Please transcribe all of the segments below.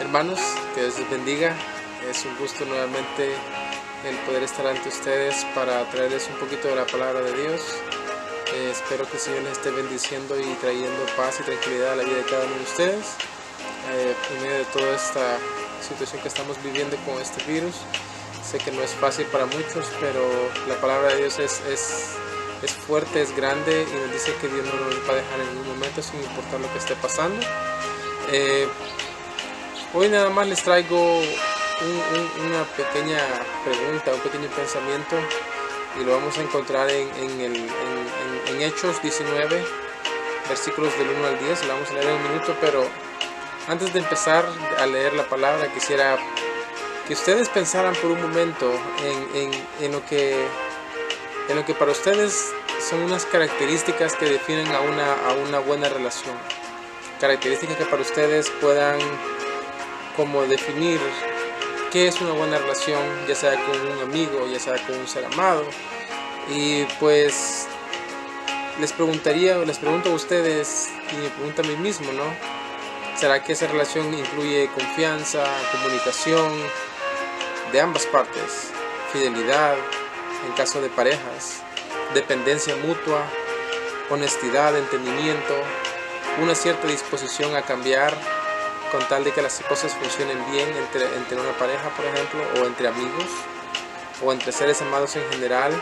Hermanos, que Dios les bendiga. Es un gusto nuevamente el poder estar ante ustedes para traerles un poquito de la palabra de Dios. Espero que el Señor les esté bendiciendo y trayendo paz y tranquilidad a la vida de cada uno de ustedes. En medio de toda esta situación que estamos viviendo con este virus, sé que no es fácil para muchos, pero la palabra de Dios es fuerte, es grande y nos dice que Dios no nos va a dejar en ningún momento sin importar lo que esté pasando. Hoy nada más les traigo una pequeña pregunta, un pequeño pensamiento, y lo vamos a encontrar en Hechos 19, versículos del 1 al 10. Lo vamos a leer en un minuto, pero antes de empezar a leer la palabra, quisiera que ustedes pensaran por un momento en lo que para ustedes son unas características que definen a una buena relación. Características que para ustedes puedan como definir qué es una buena relación, ya sea con un amigo, ya sea con un ser amado. Y pues les pregunto a ustedes y me pregunto a mí mismo, ¿no? ¿Será que esa relación incluye confianza, comunicación de ambas partes, fidelidad en caso de parejas, dependencia mutua, honestidad, entendimiento, una cierta disposición a cambiar con tal de que las cosas funcionen bien entre una pareja, por ejemplo, o entre amigos, o entre seres amados en general,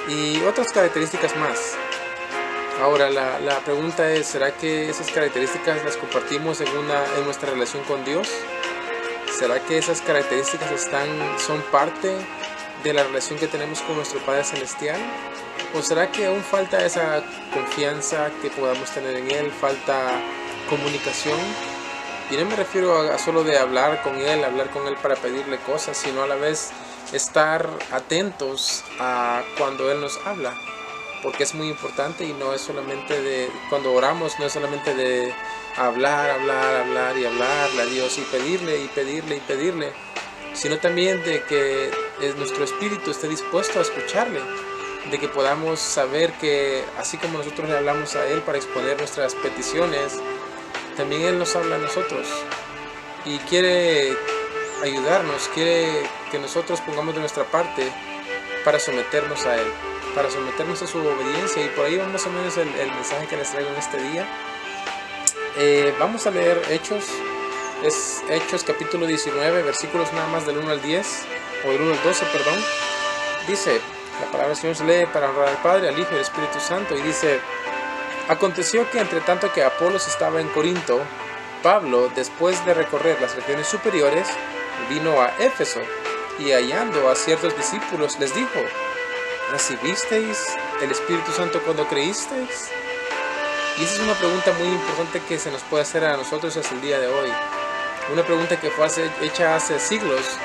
y otras características más? Ahora, la pregunta es, ¿será que esas características las compartimos en nuestra relación con Dios? ¿Será que esas características son parte de la relación que tenemos con nuestro Padre Celestial? ¿O será que aún falta esa confianza que podamos tener en Él, falta comunicación? Y no me refiero a solo de hablar con Él para pedirle cosas, sino a la vez estar atentos a cuando Él nos habla, porque es muy importante. Y no es solamente cuando oramos, no es solamente de hablar y hablarle a Dios y pedirle, sino también de que nuestro espíritu esté dispuesto a escucharle, de que podamos saber que así como nosotros le hablamos a Él para exponer nuestras peticiones, también Él nos habla a nosotros y quiere ayudarnos, quiere que nosotros pongamos de nuestra parte para someternos a Él, para someternos a su obediencia. Y por ahí va más o menos el mensaje que les traigo en este día. Vamos a leer Hechos capítulo 19, versículos nada más del 1 al 10, o del 1 al 12, perdón. Dice, la palabra del Señor se lee para honrar al Padre, al Hijo y al Espíritu Santo, y dice: aconteció que entre tanto que Apolos estaba en Corinto, Pablo, después de recorrer las regiones superiores, vino a Éfeso, y hallando a ciertos discípulos les dijo: ¿recibisteis el Espíritu Santo cuando creísteis? Y esa es una pregunta muy importante que se nos puede hacer a nosotros hasta el día de hoy. Una pregunta que fue hecha hace siglos,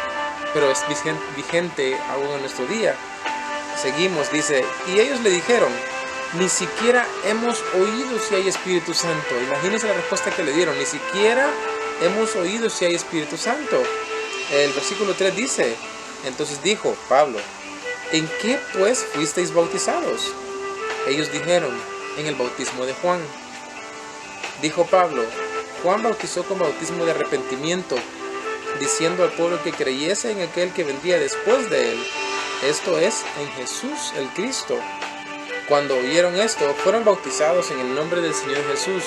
pero es vigente aún en nuestro día. Seguimos, dice: y ellos le dijeron: ni siquiera hemos oído si hay Espíritu Santo. Imagínense la respuesta que le dieron: ni siquiera hemos oído si hay Espíritu Santo. El versículo 3 dice: entonces dijo Pablo: ¿en qué pues fuisteis bautizados? Ellos dijeron: en el bautismo de Juan. Dijo Pablo: Juan bautizó con bautismo de arrepentimiento, diciendo al pueblo que creyese en aquel que vendría después de él, esto es, en Jesús el Cristo. Cuando oyeron esto, fueron bautizados en el nombre del Señor Jesús.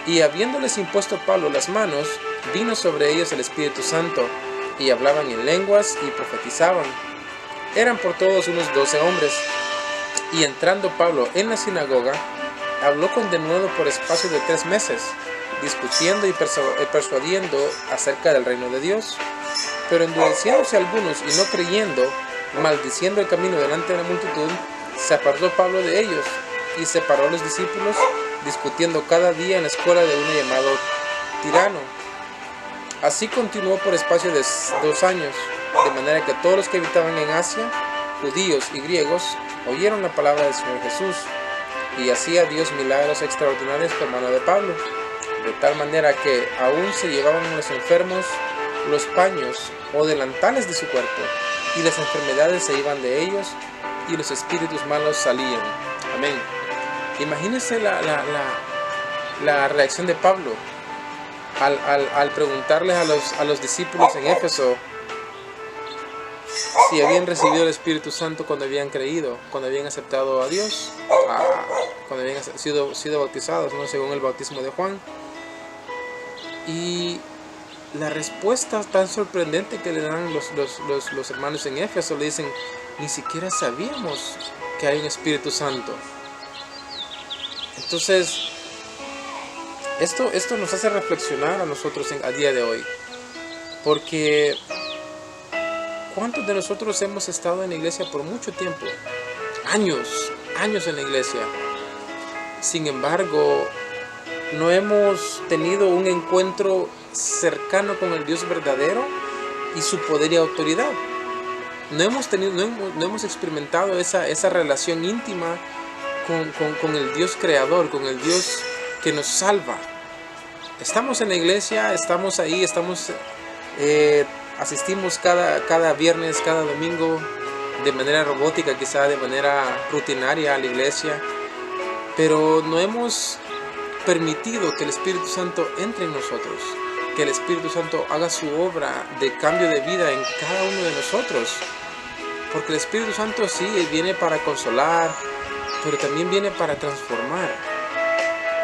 Y habiéndoles impuesto Pablo las manos, vino sobre ellos el Espíritu Santo, y hablaban en lenguas y profetizaban. Eran por todos unos 12 hombres. Y entrando Pablo en la sinagoga, habló con denuedo por espacio de 3 meses, discutiendo y persuadiendo acerca del reino de Dios. Pero endureciéndose algunos y no creyendo, maldiciendo el camino delante de la multitud, se apartó Pablo de ellos y separó a los discípulos, discutiendo cada día en la escuela de uno llamado Tirano. Así continuó por espacio de 2 años, de manera que todos los que habitaban en Asia, judíos y griegos, oyeron la palabra del Señor Jesús, y hacía Dios milagros extraordinarios por mano de Pablo, de tal manera que aún se llevaban a los enfermos los paños o delantales de su cuerpo, y las enfermedades se iban de ellos, y los espíritus malos salían. Amén. Imagínense la reacción de Pablo al preguntarles a los discípulos en Éfeso si habían recibido el Espíritu Santo cuando habían creído, cuando habían aceptado a Dios, cuando habían sido bautizados, ¿no? Según el bautismo de Juan. Y la respuesta tan sorprendente que le dan los hermanos en Éfeso, le dicen: ni siquiera sabíamos que hay un Espíritu Santo. Entonces, esto nos hace reflexionar a nosotros a día de hoy. Porque ¿cuántos de nosotros hemos estado en la iglesia por mucho tiempo? Años en la iglesia. Sin embargo, no hemos tenido un encuentro cercano con el Dios verdadero y su poder y autoridad. No hemos experimentado esa relación íntima con el Dios creador, con el Dios que nos salva. Estamos en la iglesia, estamos ahí, asistimos cada viernes, cada domingo, de manera robótica, quizá de manera rutinaria a la iglesia, pero no hemos permitido que el Espíritu Santo entre en nosotros, que el Espíritu Santo haga su obra de cambio de vida en cada uno de nosotros. Porque el Espíritu Santo sí viene para consolar, pero también viene para transformar.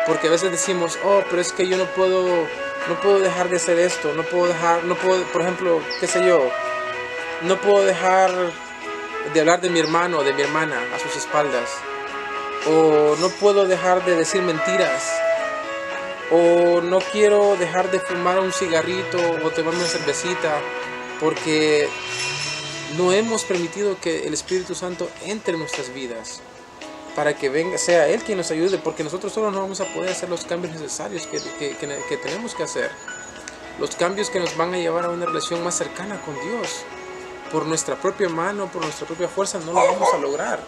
Porque a veces decimos: oh, pero es que yo no puedo dejar de hacer esto, no puedo, por ejemplo, qué sé yo, no puedo dejar de hablar de mi hermano o de mi hermana a sus espaldas, o no puedo dejar de decir mentiras, o no quiero dejar de fumar un cigarrito o tomarme una cervecita, porque no hemos permitido que el Espíritu Santo entre en nuestras vidas, para que venga, sea Él quien nos ayude, porque nosotros solo no vamos a poder hacer los cambios necesarios que tenemos que hacer, los cambios que nos van a llevar a una relación más cercana con Dios. Por nuestra propia mano, por nuestra propia fuerza, no lo vamos a lograr.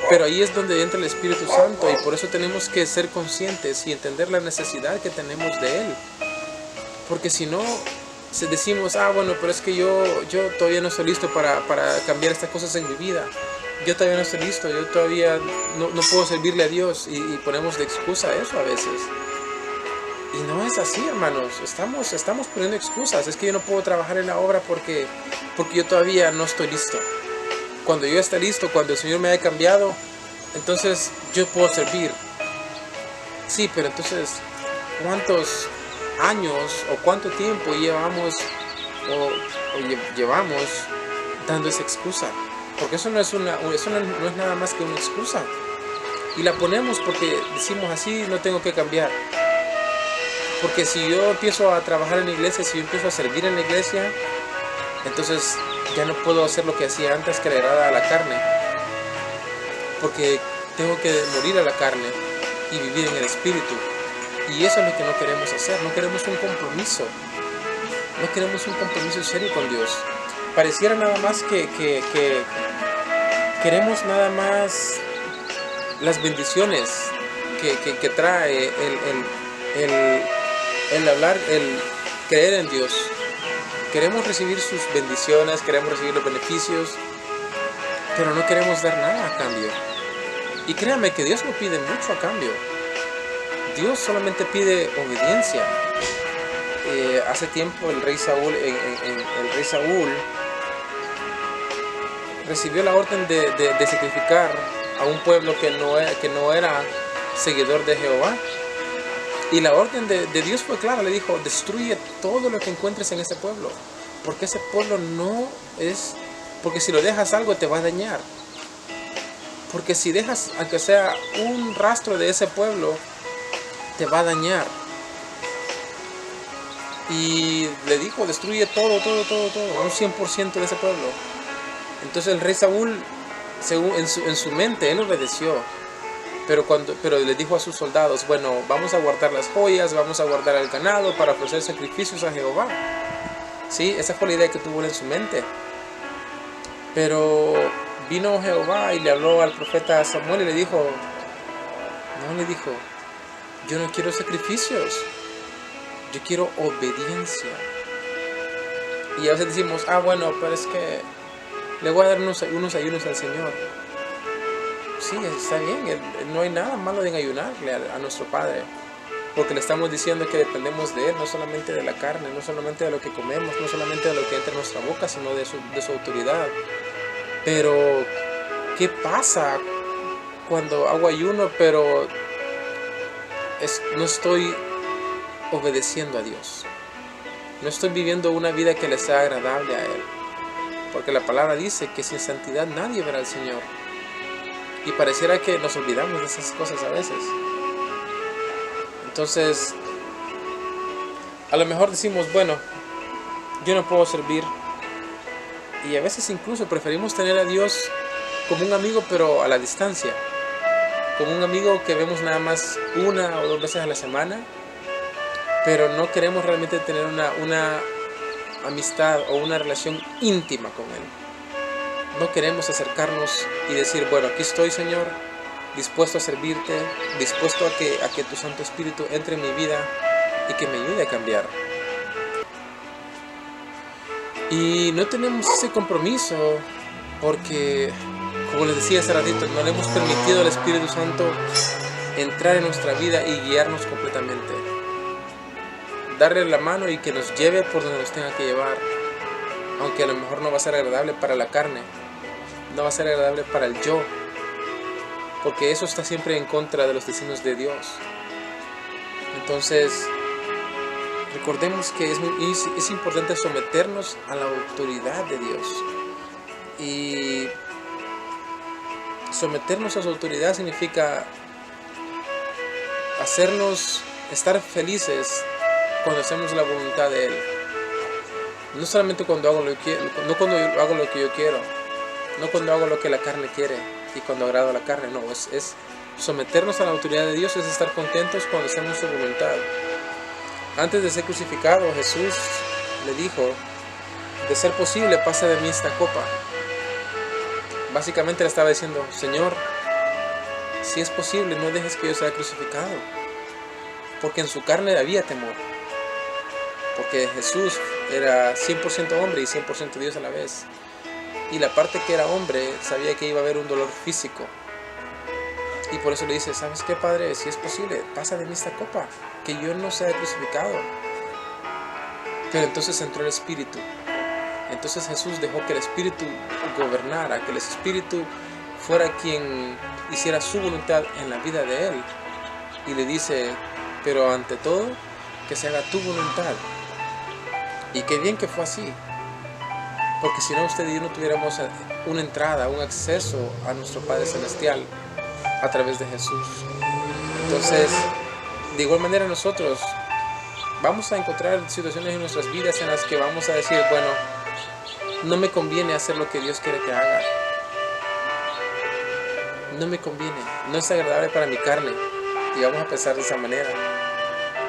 Pero ahí es donde entra el Espíritu Santo, y por eso tenemos que ser conscientes y entender la necesidad que tenemos de Él. Porque si no, si decimos: bueno, pero es que yo todavía no estoy listo para cambiar estas cosas en mi vida, yo todavía no estoy listo, yo todavía no puedo servirle a Dios, y ponemos de excusa eso a veces. Y no es así, hermanos. Estamos poniendo excusas. Es que yo no puedo trabajar en la obra porque yo todavía no estoy listo. Cuando yo esté listo, cuando el Señor me haya cambiado, entonces yo puedo servir. Sí, pero entonces, ¿cuántos años o cuánto tiempo llevamos dando esa excusa? Porque eso no es nada más que una excusa. Y la ponemos porque decimos: así no tengo que cambiar. Porque si yo empiezo a trabajar en la iglesia, si yo empiezo a servir en la iglesia, entonces ya no puedo hacer lo que hacía antes, que le agrada a la carne. Porque tengo que morir a la carne y vivir en el Espíritu. Y eso es lo que no queremos hacer. No queremos un compromiso. No queremos un compromiso serio con Dios. Pareciera nada más que queremos nada más las bendiciones que trae el creer en Dios. Queremos recibir sus bendiciones, queremos recibir los beneficios, pero no queremos dar nada a cambio. Y créanme que Dios no pide mucho a cambio. Dios solamente pide obediencia. Hace tiempo el rey Saúl recibió la orden de sacrificar a un pueblo que no era seguidor de Jehová. Y la orden de Dios fue clara, le dijo: destruye todo lo que encuentres en ese pueblo, porque ese pueblo porque si lo dejas algo te va a dañar. Porque si dejas, aunque sea un rastro de ese pueblo, te va a dañar. Y le dijo: destruye todo, un 100% de ese pueblo. Entonces el rey Saúl, en su mente, él obedeció. Pero le dijo a sus soldados: bueno, vamos a guardar las joyas, vamos a guardar el ganado para ofrecer sacrificios a Jehová. Sí, esa fue la idea que tuvo en su mente. Pero vino Jehová y le habló al profeta Samuel y le dijo: yo no quiero sacrificios, yo quiero obediencia. Y a veces decimos: bueno, pero es que le voy a dar unos ayunos al Señor. Sí, está bien, no hay nada malo en ayunarle a nuestro Padre. porque le estamos diciendo que dependemos de Él, no solamente de la carne, no solamente de lo que comemos, no solamente de lo que entra en nuestra boca, sino de su autoridad. Pero, ¿qué pasa cuando hago ayuno, pero no estoy obedeciendo a Dios? No estoy viviendo una vida que le sea agradable a Él. Porque la palabra dice que sin santidad nadie verá al Señor. Y pareciera que nos olvidamos de esas cosas a veces. Entonces, a lo mejor decimos, bueno, yo no puedo servir. Y a veces incluso preferimos tener a Dios como un amigo, pero a la distancia. Como un amigo que vemos nada más 1 o 2 veces a la semana. Pero no queremos realmente tener una amistad o una relación íntima con Él. No queremos acercarnos y decir, bueno, aquí estoy, Señor, dispuesto a servirte, dispuesto a que tu Santo Espíritu entre en mi vida y que me ayude a cambiar. Y no tenemos ese compromiso porque, como les decía hace ratito, no le hemos permitido al Espíritu Santo entrar en nuestra vida y guiarnos completamente. Darle la mano y que nos lleve por donde nos tenga que llevar, aunque a lo mejor no va a ser agradable para la carne, no va a ser agradable para el yo, porque eso está siempre en contra de los designios de Dios. Entonces, recordemos que es importante someternos a la autoridad de Dios, y someternos a su autoridad significa hacernos estar felices cuando hacemos la voluntad de Él. No solamente cuando hago lo que quiero, no cuando hago lo que yo quiero, no cuando hago lo que la carne quiere y cuando agrado a la carne, no, es someternos a la autoridad de Dios, es estar contentos cuando hacemos su voluntad. Antes de ser crucificado, Jesús le dijo, de ser posible, pasa de mí esta copa. Básicamente le estaba diciendo, Señor, si es posible, no dejes que yo sea crucificado, porque en su carne había temor. Porque Jesús era 100% hombre y 100% Dios a la vez. Y la parte que era hombre sabía que iba a haber un dolor físico. Y por eso le dice, ¿sabes qué, Padre? Si es posible, pasa de mí esta copa, que yo no sea crucificado. Pero entonces entró el Espíritu. Entonces Jesús dejó que el Espíritu gobernara, que el Espíritu fuera quien hiciera su voluntad en la vida de Él. Y le dice, pero ante todo, que se haga tu voluntad. Y qué bien que fue así, porque si no, usted y yo no tuviéramos una entrada, un acceso a nuestro Padre Celestial a través de Jesús. Entonces, de igual manera nosotros vamos a encontrar situaciones en nuestras vidas en las que vamos a decir, bueno, no me conviene hacer lo que Dios quiere que haga. No me conviene, no es agradable para mi carne. Y vamos a pensar de esa manera,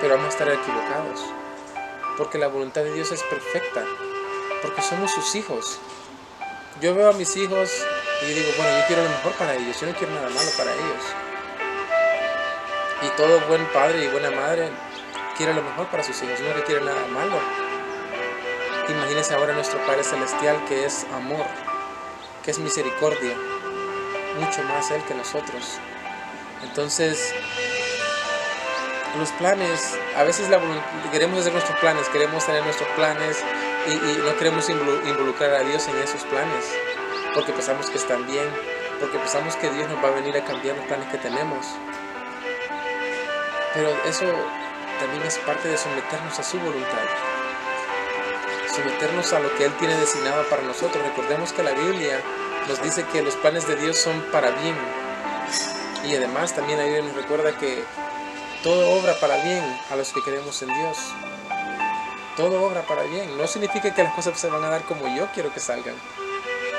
pero vamos a estar equivocados. Porque la voluntad de Dios es perfecta, porque somos sus hijos. Yo veo a mis hijos y digo, bueno, yo quiero lo mejor para ellos, yo no quiero nada malo para ellos. Y todo buen padre y buena madre quiere lo mejor para sus hijos, no le quiere nada malo. Imagínense ahora nuestro Padre Celestial, que es amor, que es misericordia, mucho más Él que nosotros. Entonces, los planes, a veces queremos hacer nuestros planes, queremos tener nuestros planes y no queremos involucrar a Dios en esos planes, porque pensamos que están bien, porque pensamos que Dios nos va a venir a cambiar los planes que tenemos. Pero eso también es parte de someternos a su voluntad, someternos a lo que Él tiene designado para nosotros. Recordemos que la Biblia nos dice que los planes de Dios son para bien, y además también la Biblia nos recuerda que todo obra para bien a los que creemos en Dios. Todo obra para bien. No significa que las cosas se van a dar como yo quiero que salgan.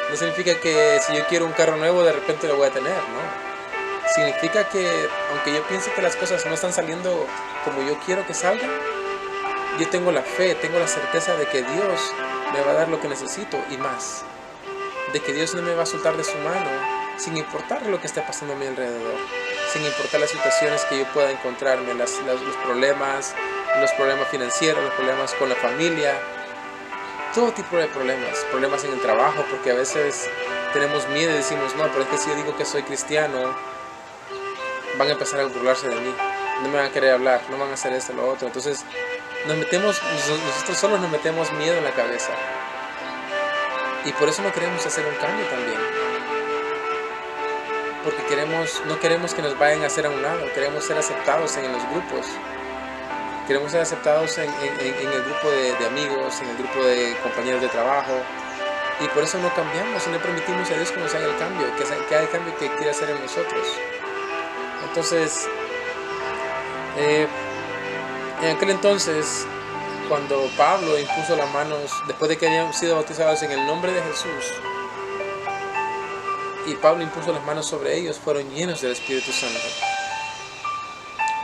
No significa que si yo quiero un carro nuevo de repente lo voy a tener, ¿no? Significa que aunque yo piense que las cosas no están saliendo como yo quiero que salgan, yo tengo la fe, tengo la certeza de que Dios me va a dar lo que necesito y más. De que Dios no me va a soltar de su mano sin importar lo que esté pasando a mi alrededor, sin importar las situaciones que yo pueda encontrarme, los problemas financieros, los problemas con la familia, todo tipo de problemas en el trabajo, porque a veces tenemos miedo y decimos, no, pero es que si yo digo que soy cristiano, van a empezar a burlarse de mí, no me van a querer hablar, no van a hacer esto, lo otro. Entonces nosotros solos nos metemos miedo en la cabeza. Y por eso no queremos hacer un cambio también. Porque no queremos que nos vayan a hacer a un lado, queremos ser aceptados en los grupos. Queremos ser aceptados en el grupo de amigos, en el grupo de compañeros de trabajo. Y por eso no cambiamos y no permitimos a Dios que nos haga el cambio, que haga el cambio que quiere hacer en nosotros. Entonces, en aquel entonces, cuando Pablo impuso las manos, después de que habían sido bautizados en el nombre de Jesús, y Pablo impuso las manos sobre ellos, fueron llenos del Espíritu Santo.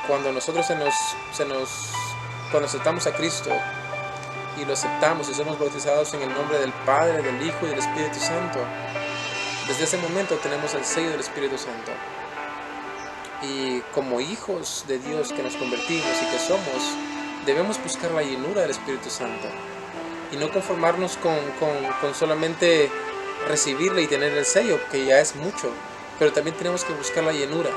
Cuando nosotros cuando aceptamos a Cristo y lo aceptamos y somos bautizados en el nombre del Padre, del Hijo y del Espíritu Santo, desde ese momento tenemos el sello del Espíritu Santo. Y como hijos de Dios que nos convertimos y que somos, debemos buscar la llenura del Espíritu Santo y no conformarnos con solamente recibirle y tener el sello, que ya es mucho, pero también tenemos que buscar la llenura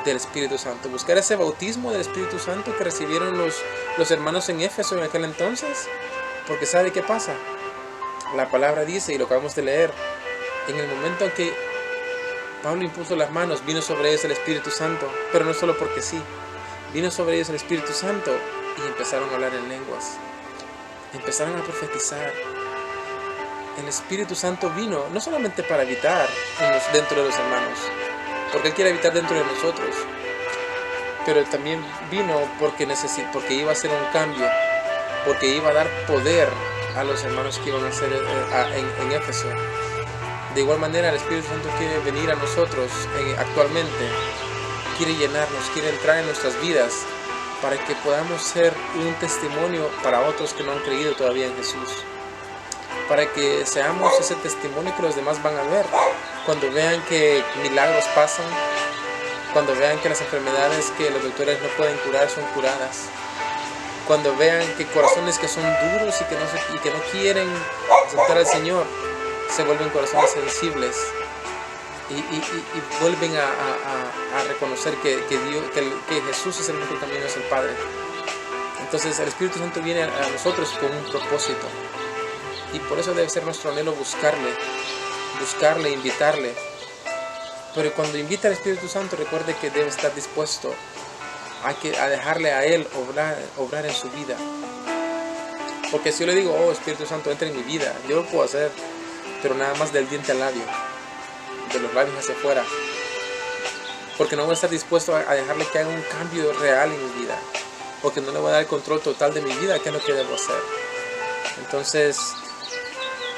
del Espíritu Santo, buscar ese bautismo del Espíritu Santo que recibieron los hermanos en Éfeso en aquel entonces, porque ¿sabe qué pasa? La palabra dice, y lo acabamos de leer, en el momento en que Pablo impuso las manos, vino sobre ellos el Espíritu Santo, pero no solo porque sí, vino sobre ellos el Espíritu Santo y empezaron a hablar en lenguas, empezaron a profetizar. El Espíritu Santo vino no solamente para habitar dentro de los hermanos, porque Él quiere habitar dentro de nosotros, pero también vino porque iba a hacer un cambio, porque iba a dar poder a los hermanos que iban a ser en Éfeso. De igual manera, el Espíritu Santo quiere venir a nosotros actualmente, quiere llenarnos, quiere entrar en nuestras vidas para que podamos ser un testimonio para otros que no han creído todavía en Jesús, para que seamos ese testimonio que los demás van a ver cuando vean que milagros pasan, cuando vean que las enfermedades que los doctores no pueden curar son curadas, cuando vean que corazones que son duros y que no quieren aceptar al Señor se vuelven corazones sensibles y vuelven a reconocer que Jesús es el único camino hacia el Padre. Entonces el Espíritu Santo viene a nosotros con un propósito, y por eso debe ser nuestro anhelo buscarle, invitarle. Pero cuando invita al Espíritu Santo, recuerde que debe estar dispuesto a dejarle a Él obrar en su vida. Porque si yo le digo, oh Espíritu Santo, entra en mi vida, yo lo puedo hacer, pero nada más del diente al labio, de los labios hacia afuera, porque no voy a estar dispuesto a dejarle que haga un cambio real en mi vida, porque no le voy a dar el control total de mi vida, que es lo que debo hacer. Entonces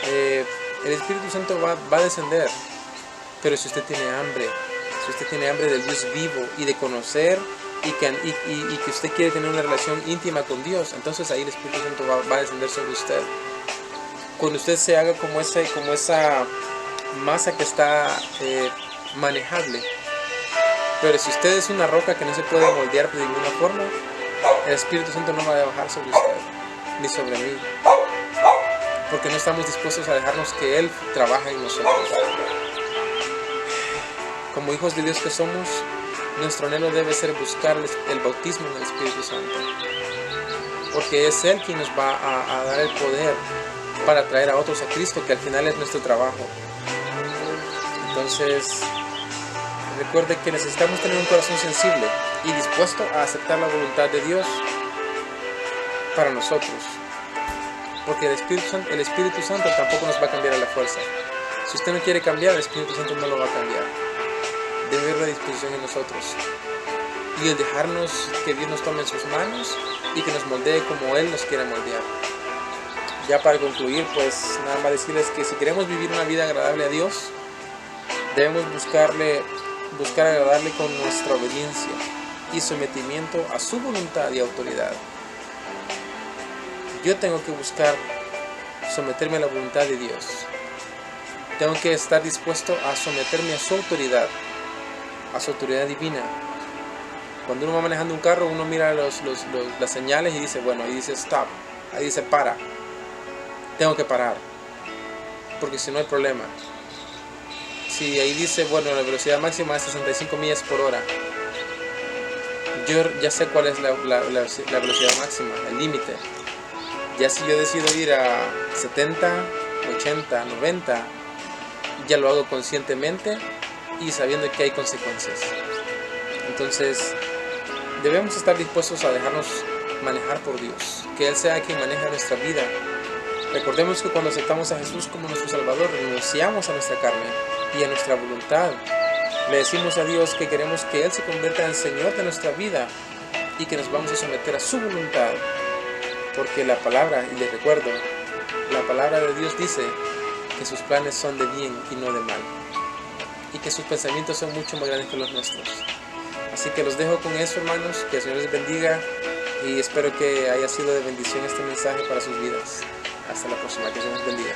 el Espíritu Santo va a descender, pero si usted tiene hambre del Dios vivo y de conocer y que usted quiere tener una relación íntima con Dios, entonces ahí el Espíritu Santo va a descender sobre usted. Cuando usted se haga como esa masa que está manejable. Pero si usted es una roca que no se puede moldear de ninguna forma, el Espíritu Santo no va a bajar sobre usted, ni sobre mí, porque no estamos dispuestos a dejarnos que Él trabaje en nosotros. Como hijos de Dios que somos, nuestro anhelo debe ser buscar el bautismo en el Espíritu Santo, porque es Él quien nos va a dar el poder para traer a otros a Cristo, que al final es nuestro trabajo. Entonces, recuerde que necesitamos tener un corazón sensible y dispuesto a aceptar la voluntad de Dios para nosotros, porque el Espíritu Santo tampoco nos va a cambiar a la fuerza. Si usted no quiere cambiar, el Espíritu Santo no lo va a cambiar. Debe haber una disposición en nosotros y el dejarnos que Dios nos tome en sus manos y que nos moldee como Él nos quiera moldear. Ya para concluir, pues nada más decirles que si queremos vivir una vida agradable a Dios, debemos buscar agradarle con nuestra obediencia y sometimiento a su voluntad y autoridad. Yo tengo que buscar someterme a la voluntad de Dios. Tengo que estar dispuesto a someterme a su autoridad divina. Cuando uno va manejando un carro, uno mira las señales y dice, bueno, ahí dice stop, ahí dice para. Tengo que parar, porque si no hay problema. Si ahí dice, bueno, la velocidad máxima es 65 millas por hora, yo ya sé cuál es la velocidad máxima, el límite. Ya si yo decido ir a 70, 80, 90, ya lo hago conscientemente y sabiendo que hay consecuencias. Entonces, debemos estar dispuestos a dejarnos manejar por Dios, que Él sea quien maneja nuestra vida. Recordemos que cuando aceptamos a Jesús como nuestro Salvador, renunciamos a nuestra carne y a nuestra voluntad. Le decimos a Dios que queremos que Él se convierta en Señor de nuestra vida y que nos vamos a someter a su voluntad. Porque la palabra, y les recuerdo, la palabra de Dios dice que sus planes son de bien y no de mal, y que sus pensamientos son mucho más grandes que los nuestros. Así que los dejo con eso, hermanos, que el Señor les bendiga y espero que haya sido de bendición este mensaje para sus vidas. Hasta la próxima, que el Señor les bendiga.